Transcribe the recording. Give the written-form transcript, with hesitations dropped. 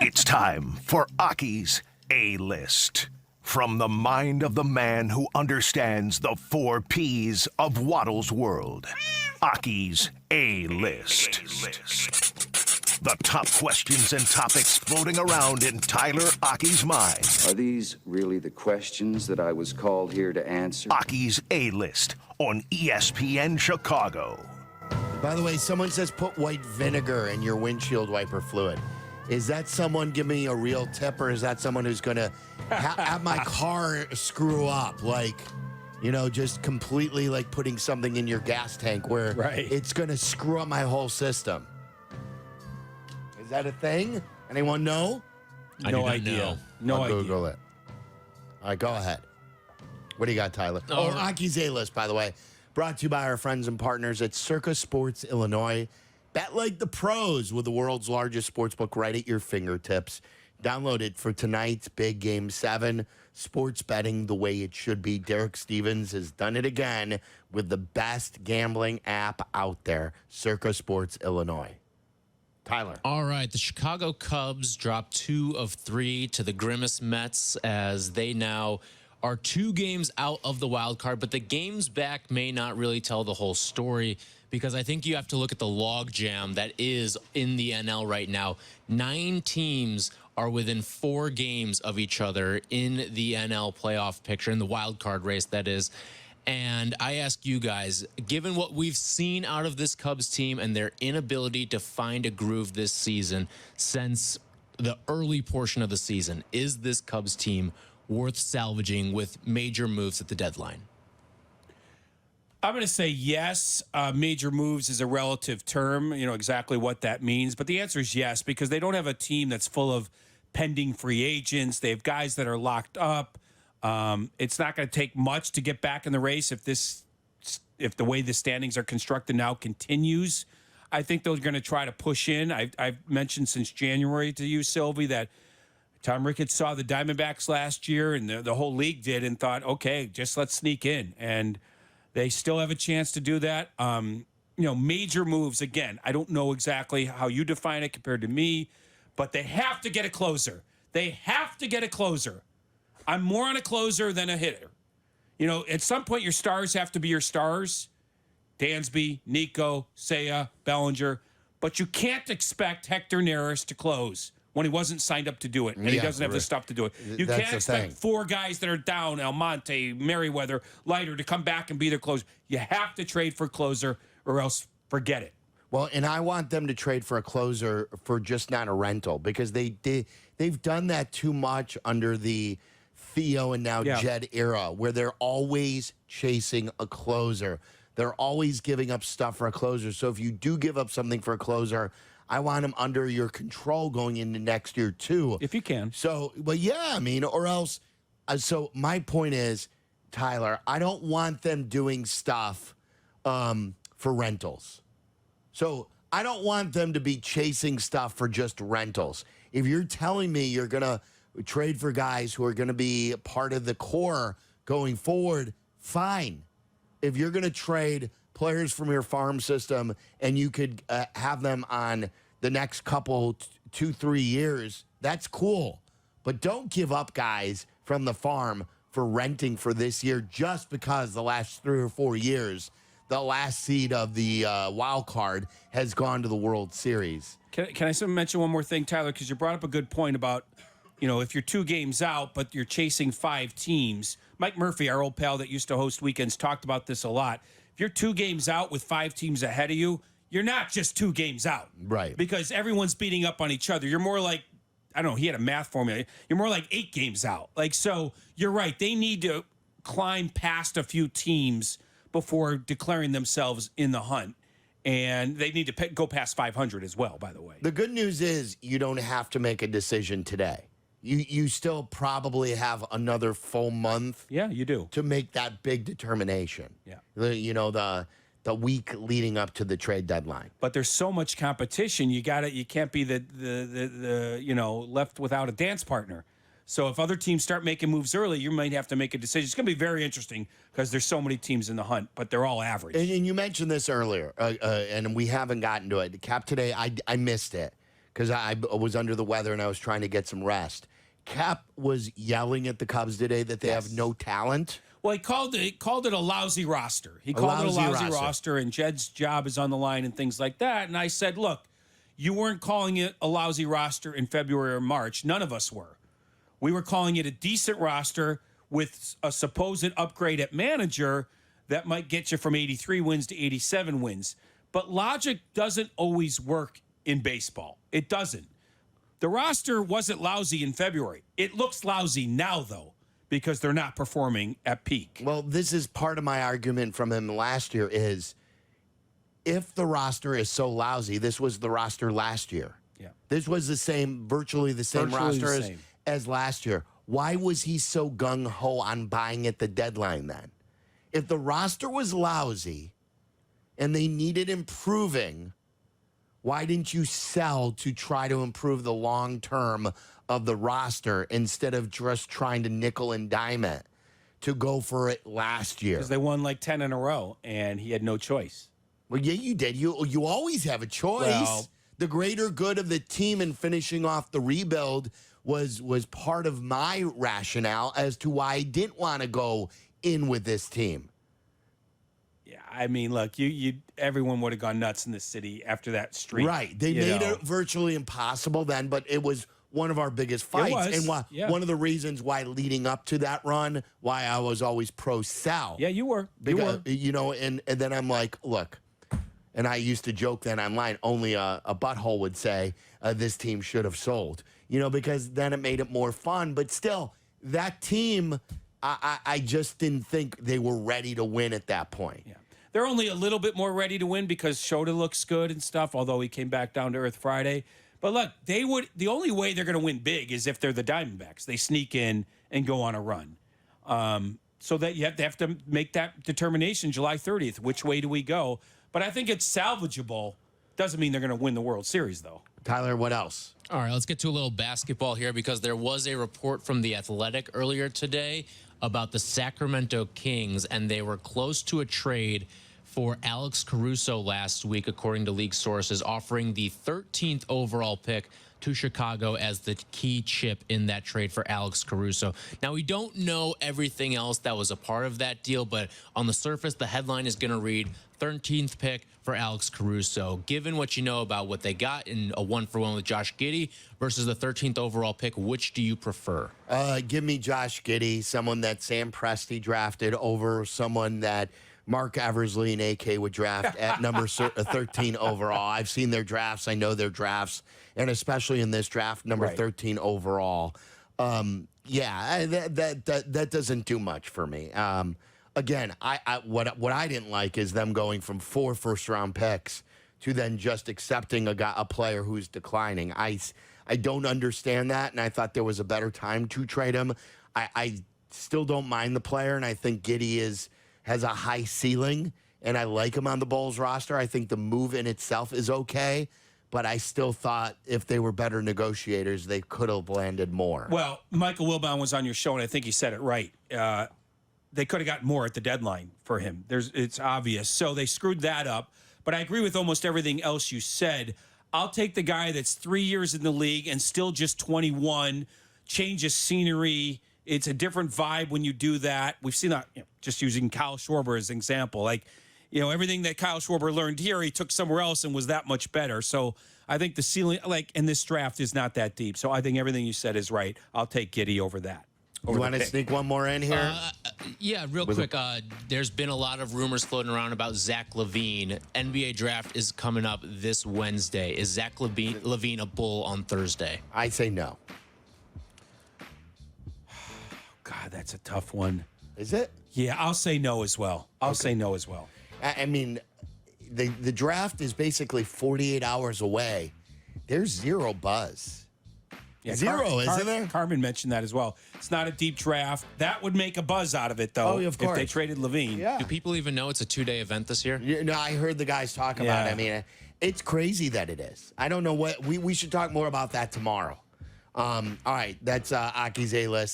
It's time for Aki's A-List. From the mind of the man who understands the 4 P's of Waddle's world. Aki's A-List. The top questions and topics floating around in Tyler Aki's mind. Are these really the questions that I was called here to answer? Aki's A-List on ESPN Chicago. By the way, someone says put white vinegar in your windshield wiper fluid. Is that someone giving me a real tip, or is that someone who's going to have my car screw up? Like, you know, just completely like putting something in your gas tank where it's going to screw up my whole system. Is that a thing? Anyone know? No idea. I'll Google it. All right, go ahead. What do you got, Tyler? Aki's A-List, by the way, brought to you by our friends and partners at Circa Sports Illinois. Bet like the pros with the world's largest sportsbook right at your fingertips. Download it for tonight's big Game 7. Sports betting the way it should be. Derek Stevens has done it again with the best gambling app out there, Circa Sports Illinois. Tyler. All right, the Chicago Cubs dropped 2 of 3 to the Grimace Mets as they now are 2 games out of the wild card, but the games back may not really tell the whole story because I think you have to look at the logjam that is in the NL right now. 9 teams are within 4 games of each other in the NL playoff picture, in the wild card race, that is. And I ask you guys, given what we've seen out of this Cubs team and their inability to find a groove this season since the early portion of the season, is this Cubs team worth salvaging with major moves at the deadline? I'm going to say yes. Major moves is a relative term, you know exactly what that means. But the answer is yes, because they don't have a team that's full of pending free agents. They have guys that are locked up. It's not going to take much to get back in the race if the way the standings are constructed now continues. I think they're going to try to push in. I've mentioned since January to you, Silvy, that Tom Ricketts saw the Diamondbacks last year, and the whole league did, and thought, okay, just let's sneak in. And they still have a chance to do that. You know, major moves, again, I don't know exactly how you define it compared to me, but they have to get a closer. They have to get a closer. I'm more on a closer than a hitter. You know, at some point, your stars have to be your stars. Dansby, Nico, Seiya, Bellinger. But you can't expect Hector Neris to close when he wasn't signed up to do it, and he doesn't have the stuff to do it. You can't expect 4 guys that are down, Almonte, Merriweather, Leiter, to come back and be their closer. You have to trade for a closer or else forget it. Well, and I want them to trade for a closer for just not a rental, because they've done that too much under the Theo and now Jed era, where they're always chasing a closer. They're always giving up stuff for a closer. So if you do give up something for a closer, I want them under your control going into next year, too. If you can. So, but yeah, I mean, or else. So my point is, Tyler, I don't want them doing stuff for rentals. So I don't want them to be chasing stuff for just rentals. If you're telling me you're going to trade for guys who are going to be part of the core going forward, fine. If you're going to trade players from your farm system and you could have them on the next couple, 2-3 years, that's cool. But don't give up guys from the farm for renting for this year just because the last 3 or 4 years, the last seed of the wild card has gone to the World Series. Can I mention one more thing, Tyler? Because you brought up a good point about, you know, if you're 2 games out, but you're chasing 5 teams. Mike Murphy, our old pal that used to host weekends, talked about this a lot. If you're 2 games out with 5 teams ahead of you, you're not just 2 games out. Right. Because everyone's beating up on each other. You're more like, I don't know, he had a math formula. You're more like 8 games out. Like, so you're right. They need to climb past a few teams before declaring themselves in the hunt. And they need to go past 500 as well, by the way. The good news is you don't have to make a decision today. You still probably have another full month. Yeah, you do. To make that big determination. Yeah. You know, the week leading up to the trade deadline. But there's so much competition. You can't be the you know, left without a dance partner. So if other teams start making moves early, you might have to make a decision. It's going to be very interesting because there's so many teams in the hunt, but they're all average. And you mentioned this earlier, and we haven't gotten to it. Cap today, I missed it because I was under the weather and I was trying to get some rest. Cap was yelling at the Cubs today that they have no talent. Well, he called it a lousy roster. He called it a lousy roster, and Jed's job is on the line and things like that. And I said, look, you weren't calling it a lousy roster in February or March. None of us were. We were calling it a decent roster with a supposed upgrade at manager that might get you from 83 wins to 87 wins. But logic doesn't always work in baseball. It doesn't. The roster wasn't lousy in February. It looks lousy now, though, because they're not performing at peak. Well, this is part of my argument from him last year is if the roster is so lousy, this was the roster last year. Yeah. This was virtually the same roster as last year. Why was he so gung-ho on buying at the deadline then? If the roster was lousy and they needed improving, why didn't you sell to try to improve the long term of the roster instead of just trying to nickel and dime it to go for it last year? Because they won like 10 in a row, and he had no choice. Well, yeah, you did. You always have a choice. Well, the greater good of the team and finishing off the rebuild was part of my rationale as to why I didn't want to go in with this team. Yeah, I mean, look, everyone would have gone nuts in this city after that streak. Right. They made it virtually impossible then, but it was one of our biggest fights. And one of the reasons why leading up to that run, why I was always pro-Sal. Yeah, you were. Because, and then I'm like, look, and I used to joke then online, only a butthole would say this team should have sold, because then it made it more fun. But still, that team, I just didn't think they were ready to win at that point. Yeah. They're only a little bit more ready to win because Shota looks good and stuff, although he came back down to earth Friday. But look, the only way they're going to win big is if they're the Diamondbacks. They sneak in and go on a run. So that you have to make that determination July 30th. Which way do we go? But I think it's salvageable. Doesn't mean they're going to win the World Series, though. Tyler, what else? All right, let's get to a little basketball here because there was a report from The Athletic earlier today about the Sacramento Kings, and they were close to a trade for Alex Caruso last week, according to league sources, offering the 13th overall pick to Chicago as the key chip in that trade for Alex Caruso. Now, we don't know everything else that was a part of that deal, but on the surface, the headline is going to read 13th pick for Alex Caruso. Given what you know about what they got in a 1-for-1 with Josh Giddey versus the 13th overall pick, which do you prefer? Give me Josh Giddey, someone that Sam Presti drafted over someone that Mark Eversley and AK would draft at number 13 overall. I've seen their drafts. I know their drafts, and especially in this draft, number 13 overall. That doesn't do much for me. Again, what I didn't like is them going from 4 first-round picks to then just accepting a player who's declining. I don't understand that, and I thought there was a better time to trade him. I still don't mind the player, and I think Giddey has a high ceiling, and I like him on the Bulls roster. I think the move in itself is okay, but I still thought if they were better negotiators, they could have landed more. Well, Michael Wilbon was on your show, and I think he said it right. They could have gotten more at the deadline for him. It's obvious. So they screwed that up. But I agree with almost everything else you said. I'll take the guy that's 3 years in the league and still just 21, changes scenery. It's a different vibe when you do that. We've seen that, just using Kyle Schwarber as an example. Everything that Kyle Schwarber learned here, he took somewhere else and was that much better. So I think the ceiling, in this draft, is not that deep. So I think everything you said is right. I'll take Giddey over that. You want to sneak one more in here? Yeah, real quick. There's been a lot of rumors floating around about Zach LaVine. NBA draft is coming up this Wednesday. Is Zach LaVine a Bull on Thursday? I say no. God, that's a tough one. Is it? Yeah, I'll say no as well. I'll say no as well. I mean, the draft is basically 48 hours away. There's zero buzz. Yeah, isn't there? Carmen mentioned that as well. It's not a deep draft. That would make a buzz out of it, though, of course. if they traded LaVine. Yeah. Do people even know it's a 2-day event this year? No, I heard the guys talk about it. I mean, it's crazy that it is. I don't know what we should talk more about that tomorrow. All right, that's Aki's A-List.